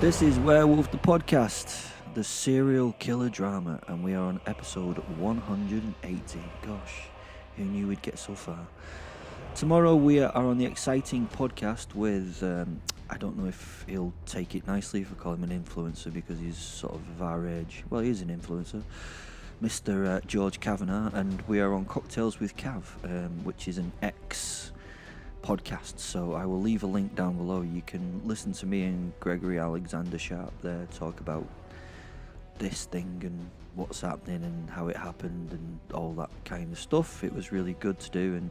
This is Werewolf the Podcast, the serial killer drama, and we are on episode 180. Gosh, who knew we'd get so far? Tomorrow we are on the exciting podcast with, I don't know if he'll take it nicely if I call him an influencer because he's sort of our age. Well, he is an influencer. Mr. George Kavanagh, and we are on Cocktails with Cav, which is an podcast, so I will leave a link down below. You can listen to me and Gregory Alexander Sharp there talk about this thing and what's happening and how it happened and all that kind of stuff. It was really good to do,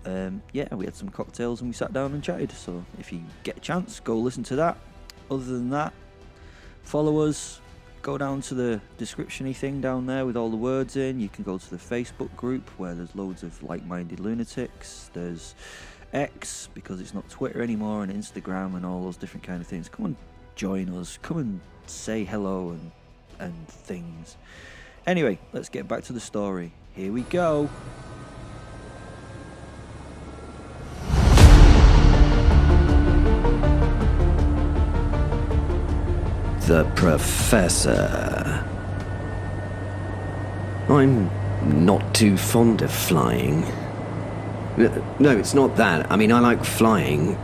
and we had some cocktails and we sat down and chatted, so if you get a chance, go listen to that. Other than that, follow us, go down to the description-y thing down there with all the words in. You can go to the Facebook group where there's loads of like-minded lunatics. There's X, because it's not Twitter anymore, and Instagram and all those different kind of things. Come and join us, come and say hello and things. Anyway, let's get back to the story. Here we go. The Professor. I'm not too fond of flying. No, it's not that. I mean, I like flying,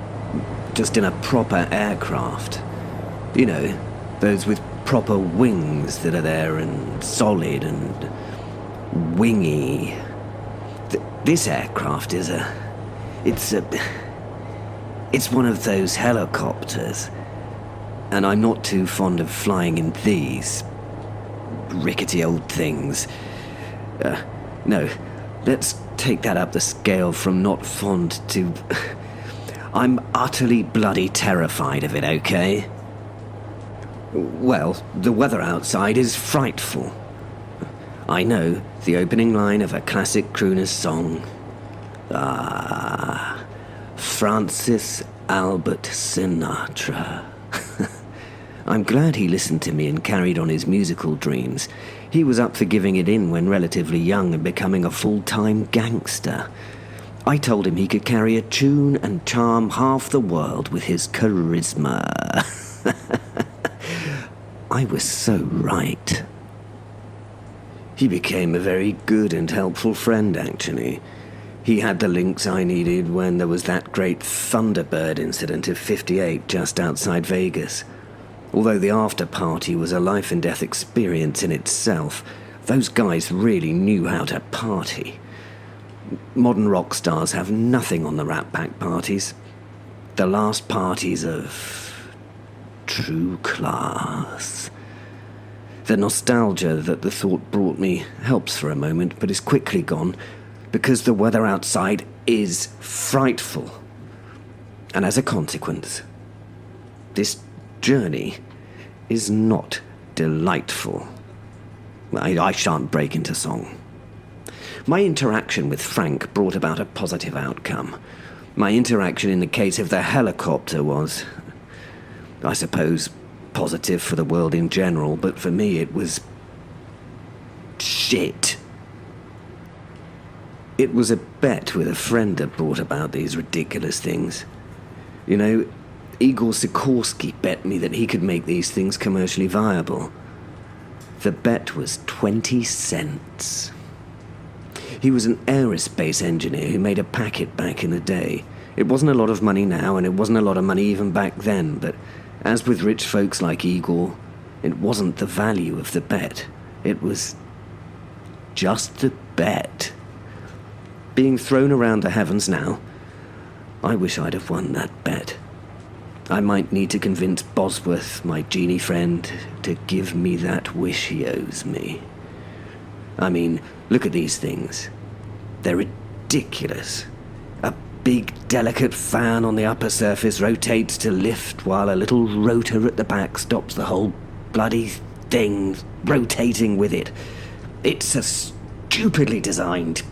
just in a proper aircraft. You know, those with proper wings that are there and solid and wingy. This aircraft is it's one of those helicopters. And I'm not too fond of flying in these rickety old things. No, let's take that up the scale from not fond to... I'm utterly bloody terrified of it, okay? Well, the weather outside is frightful. I know the opening line of a classic crooner's song. Francis Albert Sinatra. I'm glad he listened to me and carried on his musical dreams. He was up for giving it in when relatively young and becoming a full-time gangster. I told him he could carry a tune and charm half the world with his charisma. I was so right. He became a very good and helpful friend, actually. He had the links I needed when there was that great Thunderbird incident of '58 just outside Vegas. Although the after-party was a life-and-death experience in itself, those guys really knew how to party. Modern rock stars have nothing on the Rat Pack parties. The last parties of true class. The nostalgia that the thought brought me helps for a moment, but is quickly gone, because the weather outside is frightful. And as a consequence, this journey is not delightful. I shan't break into song. My interaction with Frank brought about a positive outcome. My interaction in the case of the helicopter was, I suppose, positive for the world in general, but for me it was shit. It was a bet with a friend that brought about these ridiculous things. You know, Igor Sikorsky bet me that he could make these things commercially viable. The bet was 20 cents. He was an aerospace engineer who made a packet back in the day. It wasn't a lot of money now, and it wasn't a lot of money even back then, but as with rich folks like Igor, it wasn't the value of the bet. It was just the bet. Being thrown around the heavens now, I wish I'd have won that bet. I might need to convince Bosworth, my genie friend, to give me that wish he owes me. I mean, look at these things. They're ridiculous. A big, delicate fan on the upper surface rotates to lift, while a little rotor at the back stops the whole bloody thing rotating with it. It's a stupidly designed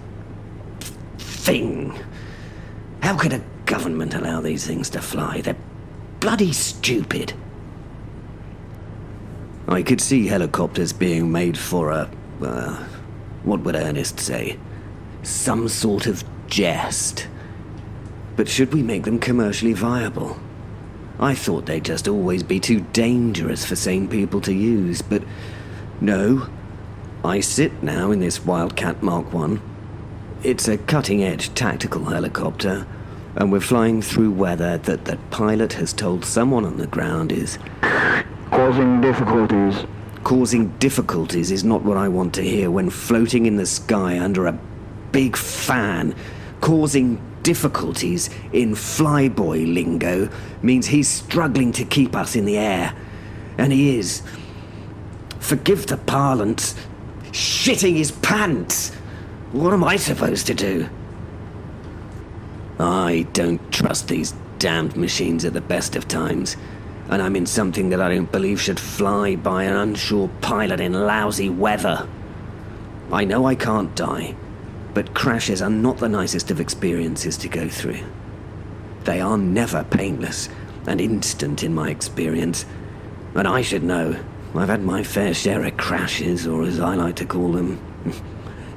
thing. How could a government allow these things to fly? They're bloody stupid. I could see helicopters being made for what would Ernest say? Some sort of jest. But should we make them commercially viable? I thought they'd just always be too dangerous for sane people to use, but no. I sit now in this Wildcat Mark 1. It's a cutting-edge tactical helicopter, and we're flying through weather that the pilot has told someone on the ground is causing difficulties. Causing difficulties is not what I want to hear when floating in the sky under a big fan. Causing difficulties in flyboy lingo means he's struggling to keep us in the air. And he is, forgive the parlance, shitting his pants. What am I supposed to do? I don't trust these damned machines at the best of times, and I'm in something that I don't believe should fly by an unsure pilot in lousy weather. I know I can't die, but crashes are not the nicest of experiences to go through. They are never painless and instant in my experience, and I should know. I've had my fair share of crashes, or as I like to call them,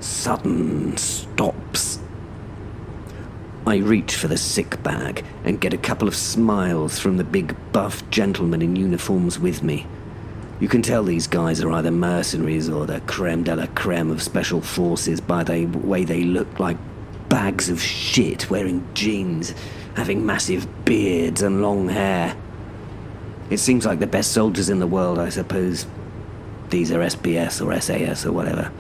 sudden stops. I reach for the sick bag and get a couple of smiles from the big buff gentlemen in uniforms with me. You can tell these guys are either mercenaries or the creme de la creme of special forces by the way they look like bags of shit wearing jeans, having massive beards and long hair. It seems like the best soldiers in the world, I suppose. These are SBS or SAS or whatever.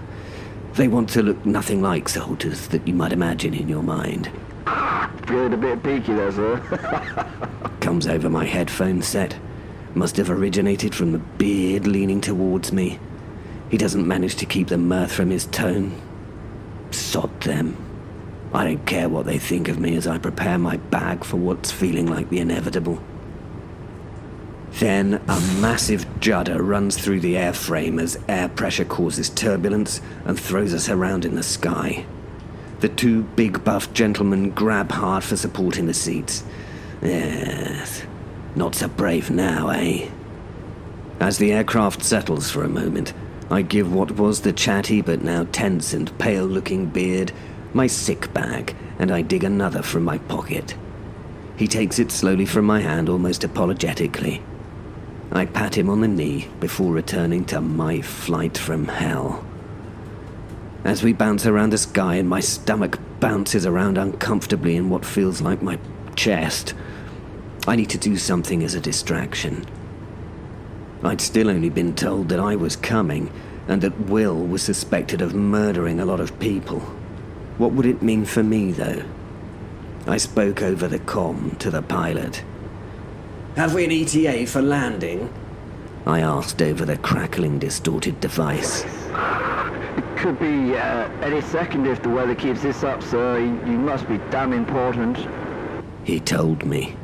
They want to look nothing like soldiers that you might imagine in your mind. Feeling a bit peaky there, sir. Comes over my headphone set. Must have originated from the beard leaning towards me. He doesn't manage to keep the mirth from his tone. Sod them. I don't care what they think of me as I prepare my bag for what's feeling like the inevitable. Then a massive judder runs through the airframe as air pressure causes turbulence and throws us around in the sky. The two big buff gentlemen grab hard for support in the seats. Yes, not so brave now, eh? As the aircraft settles for a moment, I give what was the chatty but now tense and pale-looking beard my sick bag, and I dig another from my pocket. He takes it slowly from my hand, almost apologetically. I pat him on the knee before returning to my flight from hell. As we bounce around the sky and my stomach bounces around uncomfortably in what feels like my chest, I need to do something as a distraction. I'd still only been told that I was coming and that Will was suspected of murdering a lot of people. What would it mean for me, though? I spoke over the comm to the pilot. "Have we an ETA for landing?" I asked over the crackling, distorted device. It could be any second if the weather keeps this up, sir. You must be damn important. He told me.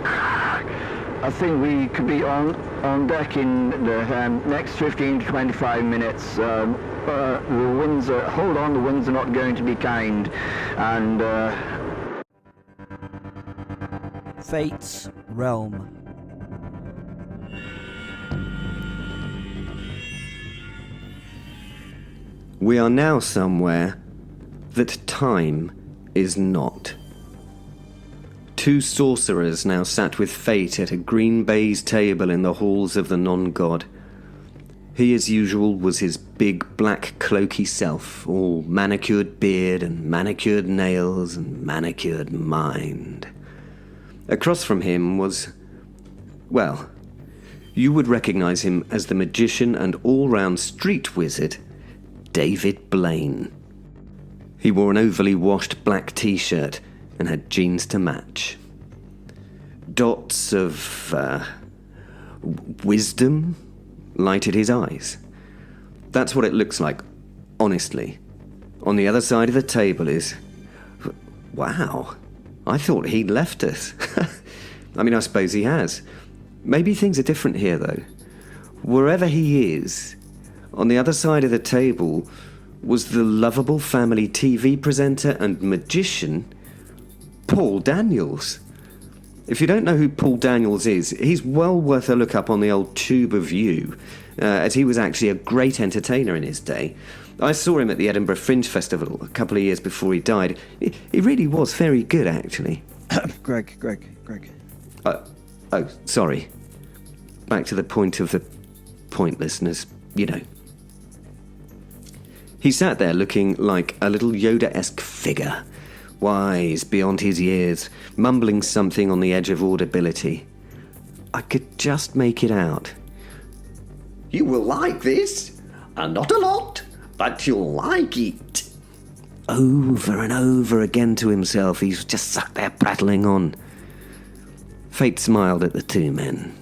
I think we could be on deck in the next 15 to 25 minutes. The winds are... Hold on, the winds are not going to be kind. And... Fate's Realm. We are now somewhere that time is not. Two sorcerers now sat with Fate at a green baize table in the halls of the non-god. He, as usual, was his big black cloaky self, all manicured beard and manicured nails and manicured mind. Across from him was, well, you would recognize him as the magician and all-round street wizard, David Blaine. He wore an overly washed black t-shirt and had jeans to match. Dots of wisdom lighted his eyes. That's what it looks like, honestly. On the other side of the table is... Wow, I thought he'd left us. I mean, I suppose he has. Maybe things are different here, though. Wherever he is, on the other side of the table was the lovable family TV presenter and magician, Paul Daniels. If you don't know who Paul Daniels is, he's well worth a look up on the old tube of you, as he was actually a great entertainer in his day. I saw him at the Edinburgh Fringe Festival a couple of years before he died. He really was very good, actually. Greg. Oh, sorry. Back to the point of the pointlessness, you know. He sat there looking like a little Yoda-esque figure, wise beyond his years, mumbling something on the edge of audibility. I could just make it out. You will like this. Not a lot, but you'll like it. Over and over again to himself, he's just sat there prattling on. Fate smiled at the two men.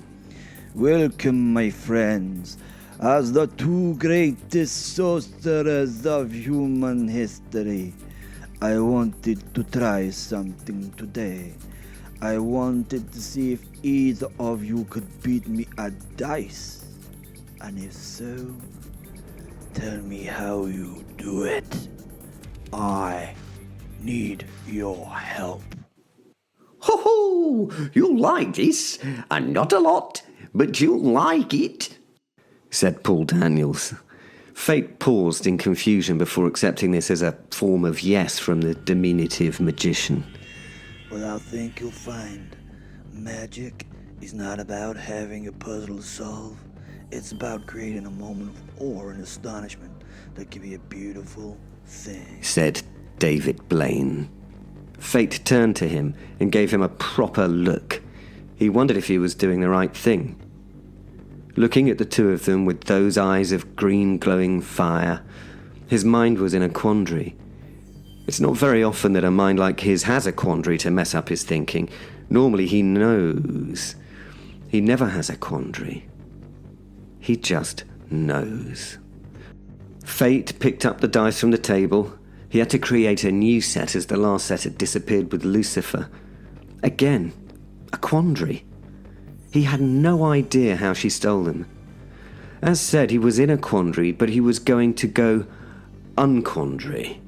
Welcome, my friends, as the two greatest sorcerers of human history. I wanted to try something today. I wanted to see if either of you could beat me at dice. And if so, tell me how you do it. I need your help. Ho ho! You'll like this. Not a lot, but you'll like it, said Paul Daniels. Fate paused in confusion before accepting this as a form of yes from the diminutive magician. Well, I think you'll find magic is not about having a puzzle to solve. It's about creating a moment of awe and astonishment that can be a beautiful thing, said David Blaine. Fate turned to him and gave him a proper look. He wondered if he was doing the right thing. Looking at the two of them with those eyes of green glowing fire, his mind was in a quandary. It's not very often that a mind like his has a quandary to mess up his thinking. Normally he knows. He never has a quandary. He just knows. Fate picked up the dice from the table. He had to create a new set as the last set had disappeared with Lucifer. Again, a quandary. He had no idea how she stole them. As said, he was in a quandary, but he was going to go unquandary.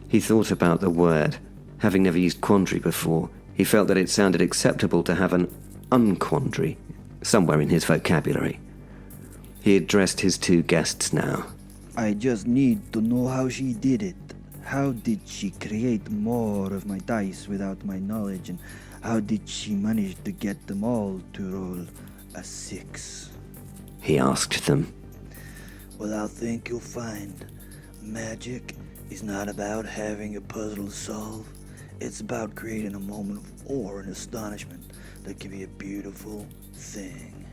He thought about the word. Having never used quandary before, he felt that it sounded acceptable to have an unquandary somewhere in his vocabulary. He addressed his two guests now. I just need to know how she did it. How did she create more of my dice without my knowledge, and how did she manage to get them all to roll a 6? He asked them. Well, I think you'll find magic is not about having a puzzle to solve. It's about creating a moment of awe and astonishment that can be a beautiful thing,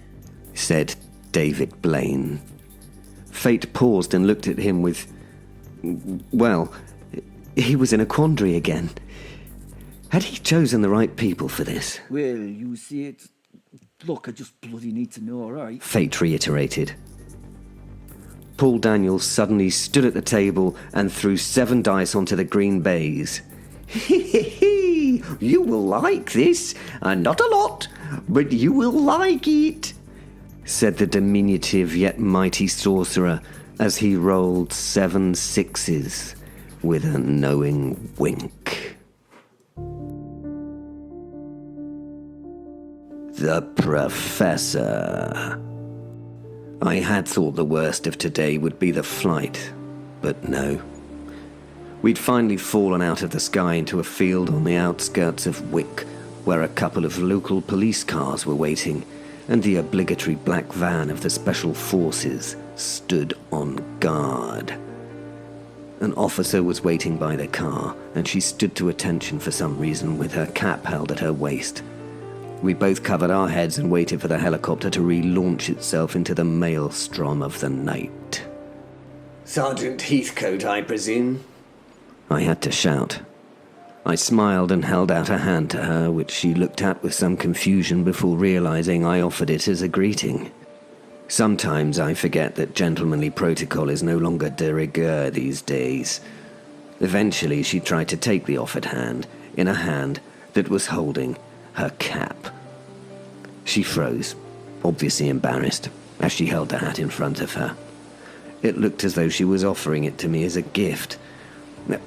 said David Blaine. Fate paused and looked at him with... Well, he was in a quandary again. Had he chosen the right people for this? Well, you see it. Look, I just bloody need to know, right? Fate reiterated. Paul Daniels suddenly stood at the table and threw 7 dice onto the green baize. You will like this. Not a lot, but you will like it, said the diminutive yet mighty sorcerer as he rolled 7 6s with a knowing wink. The Professor. I had thought the worst of today would be the flight, but no. We'd finally fallen out of the sky into a field on the outskirts of Wick, where a couple of local police cars were waiting, and the obligatory black van of the Special Forces stood on guard. An officer was waiting by the car, and she stood to attention for some reason with her cap held at her waist. We both covered our heads and waited for the helicopter to relaunch itself into the maelstrom of the night. Sergeant Heathcote, I presume? I had to shout. I smiled and held out a hand to her, which she looked at with some confusion before realizing I offered it as a greeting. Sometimes I forget that gentlemanly protocol is no longer de rigueur these days. Eventually she tried to take the offered hand in a hand that was holding her cap. She froze, obviously embarrassed, as she held the hat in front of her. It looked as though she was offering it to me as a gift.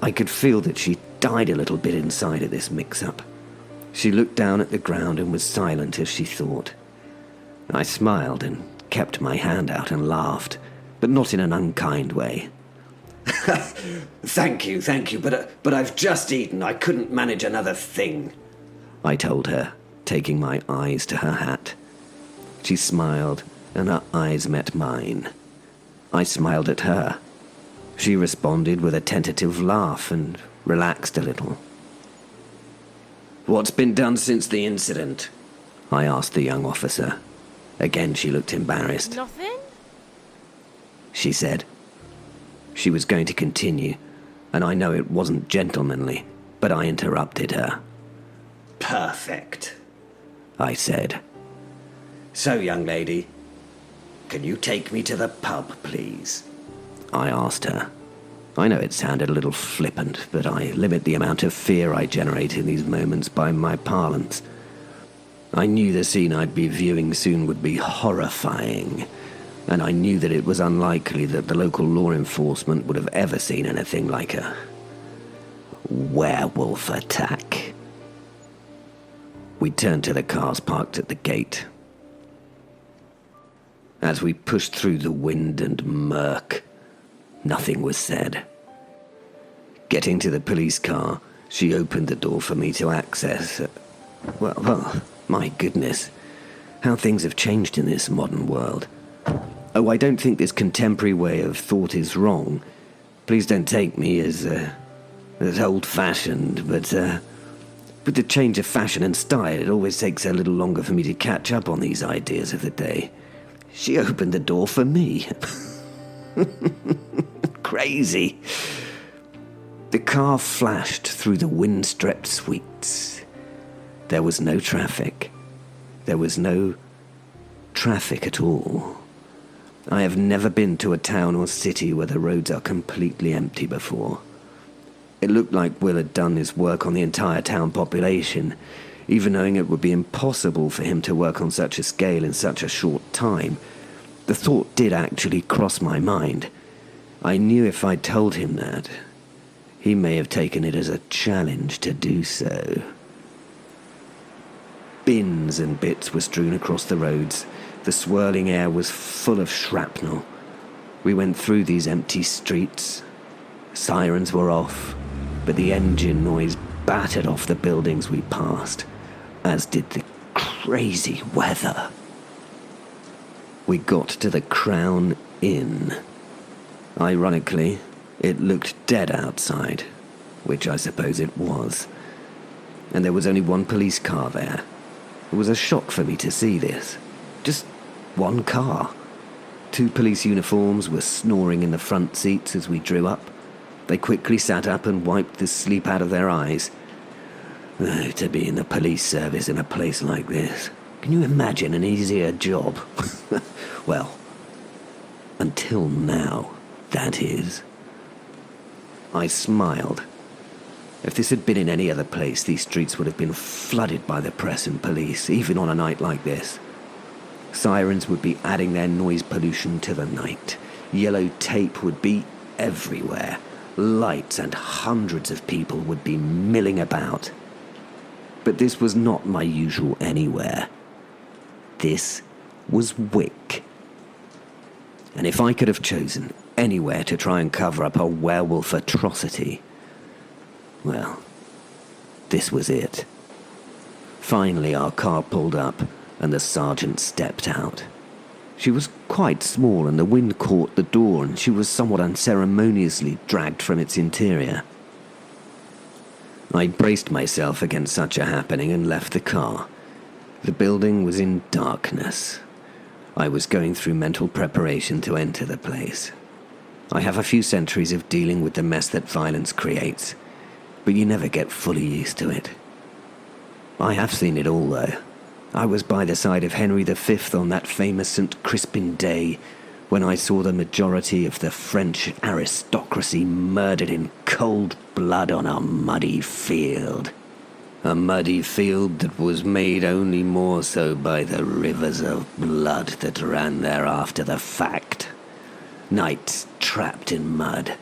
I could feel that she died a little bit inside at this mix-up. She looked down at the ground and was silent as she thought. I smiled and kept my hand out and laughed, but not in an unkind way. Thank you, but I've just eaten. I couldn't manage another thing, I told her, taking my eyes to her hat. She smiled, and her eyes met mine. I smiled at her. She responded with a tentative laugh and relaxed a little. "What's been done since the incident?" I asked the young officer. Again, she looked embarrassed. Nothing? She said. She was going to continue, and I know it wasn't gentlemanly, but I interrupted her. Perfect, I said. So, young lady, can you take me to the pub, please? I asked her. I know it sounded a little flippant, but I limit the amount of fear I generate in these moments by my parlance. I knew the scene I'd be viewing soon would be horrifying, and I knew that it was unlikely that the local law enforcement would have ever seen anything like a werewolf attack. We turned to the cars parked at the gate. As we pushed through the wind and murk, nothing was said. Getting to the police car, she opened the door for me to access. Well, my goodness, how things have changed in this modern world. Oh, I don't think this contemporary way of thought is wrong. Please don't take me as old-fashioned, but with the change of fashion and style, it always takes a little longer for me to catch up on these ideas of the day. She opened the door for me. Crazy. The car flashed through the wind-swept suites. There was no traffic. There was no traffic at all. I have never been to a town or city where the roads are completely empty before. It looked like Will had done his work on the entire town population, even knowing it would be impossible for him to work on such a scale in such a short time. The thought did actually cross my mind. I knew if I told him that, he may have taken it as a challenge to do so. Bins and bits were strewn across the roads. The swirling air was full of shrapnel. We went through these empty streets. Sirens were off, but the engine noise battered off the buildings we passed, as did the crazy weather. We got to the Crown Inn. Ironically, it looked dead outside, which I suppose it was. And there was only one police car there. It was a shock for me to see this. Just one car. 2 police uniforms were snoring in the front seats as we drew up. They quickly sat up and wiped the sleep out of their eyes. To be in the police service in a place like this. Can you imagine an easier job? Well, until now, that is. I smiled. If this had been in any other place, these streets would have been flooded by the press and police, even on a night like this. Sirens would be adding their noise pollution to the night. Yellow tape would be everywhere. Lights and hundreds of people would be milling about. But this was not my usual anywhere. This was Wick. And if I could have chosen anywhere to try and cover up a werewolf atrocity, well, this was it. Finally, our car pulled up, and the sergeant stepped out. She was quite small, and the wind caught the door, and she was somewhat unceremoniously dragged from its interior. I braced myself against such a happening and left the car. The building was in darkness. I was going through mental preparation to enter the place. I have a few centuries of dealing with the mess that violence creates, but you never get fully used to it. I have seen it all, though. I was by the side of Henry V on that famous St. Crispin Day when I saw the majority of the French aristocracy murdered in cold blood on a muddy field. A muddy field that was made only more so by the rivers of blood that ran there after the fact. Knights trapped in mud,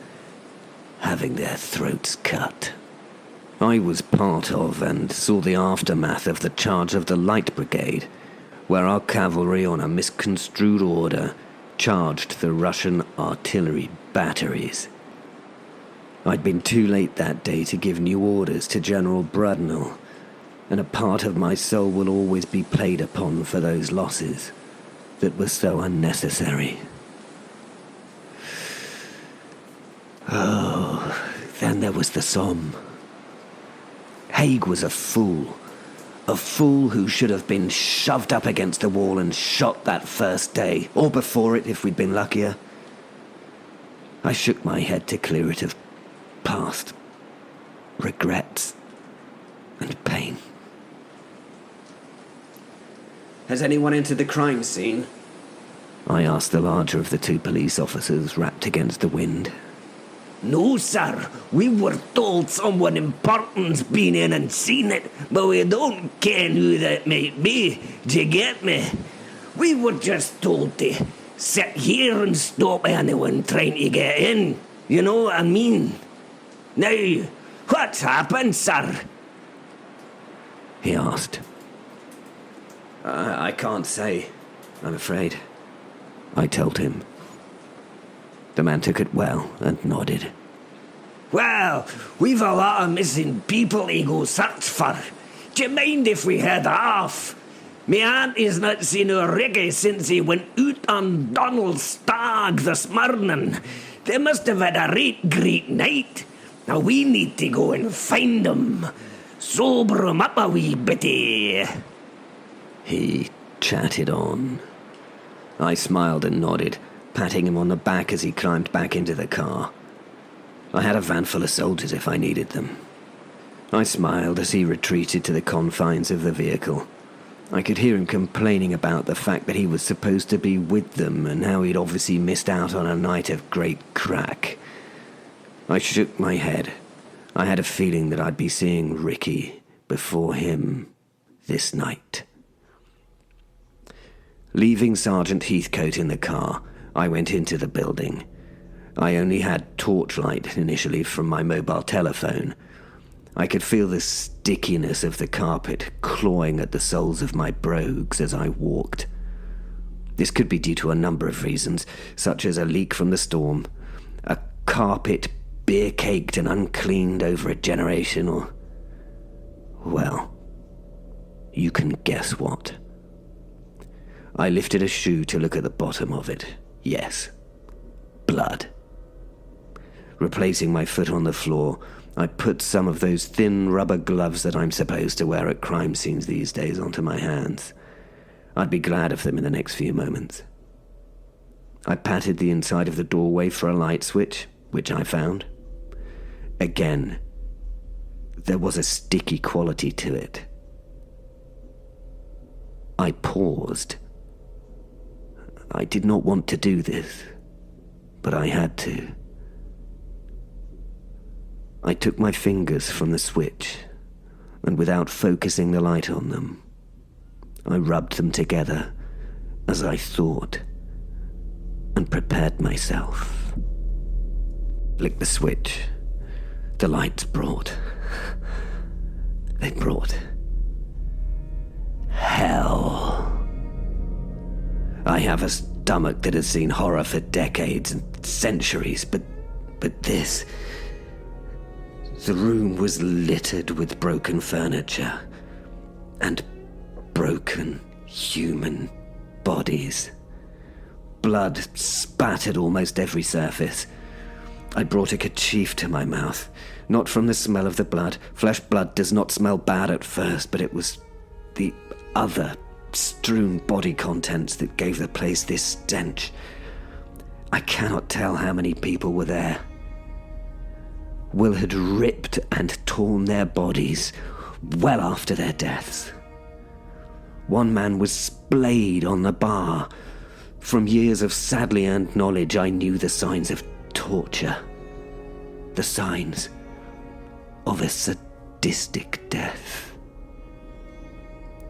having their throats cut. I was part of and saw the aftermath of the charge of the Light Brigade, where our cavalry on a misconstrued order charged the Russian artillery batteries. I'd been too late that day to give new orders to General Brudnell, and a part of my soul will always be played upon for those losses that were so unnecessary. Oh, then there was the Somme. Haig was a fool who should have been shoved up against the wall and shot that first day, or before it if we'd been luckier. I shook my head to clear it of past regrets and pain. Has anyone entered the crime scene? I asked the larger of the two police officers wrapped against the wind. No, sir. We were told someone important's been in and seen it, but we don't ken who that might be. Do you get me? We were just told to sit here and stop anyone trying to get in. You know what I mean? Now, what's happened, sir? He asked. I can't say, I'm afraid. I told him. The man took it well and nodded. Well, we've a lot of missing people to go search for. Do you mind if we head off? Me auntie's not seen her Ricky since he went out on Donald's stag this morning. They must have had a great night. Now we need to go and find them. Sober 'em up a wee bitty. He chatted on. I smiled and nodded, patting him on the back as he climbed back into the car. I had a van full of soldiers if I needed them. I smiled as he retreated to the confines of the vehicle. I could hear him complaining about the fact that he was supposed to be with them and how he'd obviously missed out on a night of great crack. I shook my head. I had a feeling that I'd be seeing Ricky before him this night. Leaving Sergeant Heathcote in the car, I went into the building. I only had torchlight initially from my mobile telephone. I could feel the stickiness of the carpet clawing at the soles of my brogues as I walked. This could be due to a number of reasons, such as a leak from the storm, a carpet beer-caked and uncleaned over a generation, or... well, you can guess what. I lifted a shoe to look at the bottom of it. Yes, blood. Replacing my foot on the floor, I put some of those thin rubber gloves that I'm supposed to wear at crime scenes these days onto my hands. I'd be glad of them in the next few moments. I patted the inside of the doorway for a light switch, which I found. Again, there was a sticky quality to it. I paused. I did not want to do this, but I had to. I took my fingers from the switch, and without focusing the light on them, I rubbed them together as I thought and prepared myself. Flicked the switch. The lights brought. They brought hell. I have a stomach that has seen horror for decades and centuries, but this... The room was littered with broken furniture and broken human bodies. Blood spattered almost every surface. I brought a kerchief to my mouth, not from the smell of the blood. Flesh blood does not smell bad at first, but it was the other strewn body contents that gave the place this stench. I cannot tell how many people were there. Will had ripped and torn their bodies well after their deaths. One man was splayed on the bar. From years of sadly earned knowledge, I knew the signs of torture. The signs of a sadistic death.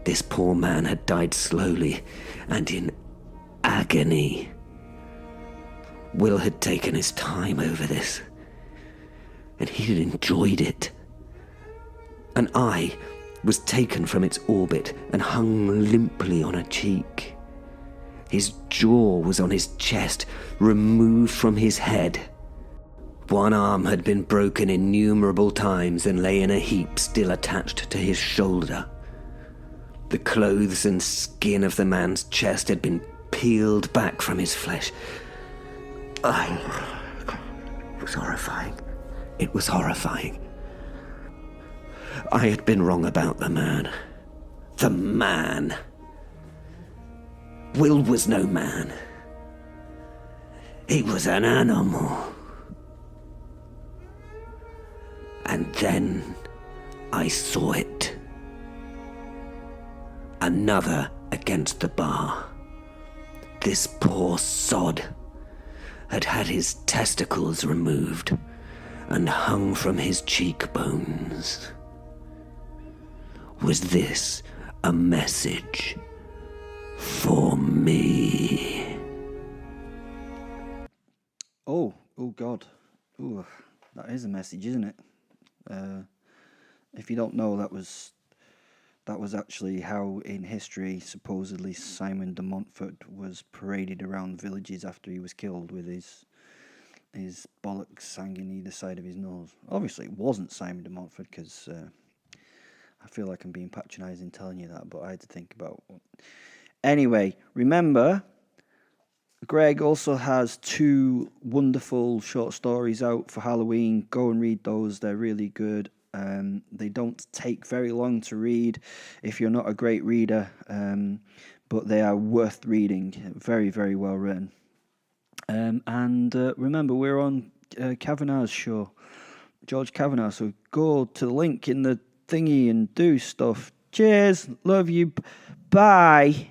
This poor man had died slowly and in agony. Will had taken his time over this, and he had enjoyed it. An eye was taken from its orbit and hung limply on a cheek. His jaw was on his chest, removed from his head. One arm had been broken innumerable times and lay in a heap still attached to his shoulder. The clothes and skin of the man's chest had been peeled back from his flesh. It was horrifying. It was horrifying. I had been wrong about the man. The man. Will was no man. He was an animal. And then I saw it. Another against the bar. This poor sod had had his testicles removed and hung from his cheekbones. Was this a message for me? Oh God. Ooh, that is a message, isn't it? If you don't know, that was actually how in history supposedly Simon de Montfort was paraded around villages after he was killed with his bollocks hanging either side of his nose. Obviously it wasn't Simon de Montfort, because I feel like I'm being patronising telling you that, but I had to think about it. Anyway, remember, Greg also has 2 wonderful short stories out for Halloween. Go and read those. They're really good. They don't take very long to read if you're not a great reader, but they are worth reading. Very, very well written. And remember, we're on Kavanagh's show, George Kavanagh, so go to the link in the thingy and do stuff. Cheers. Love you. Bye.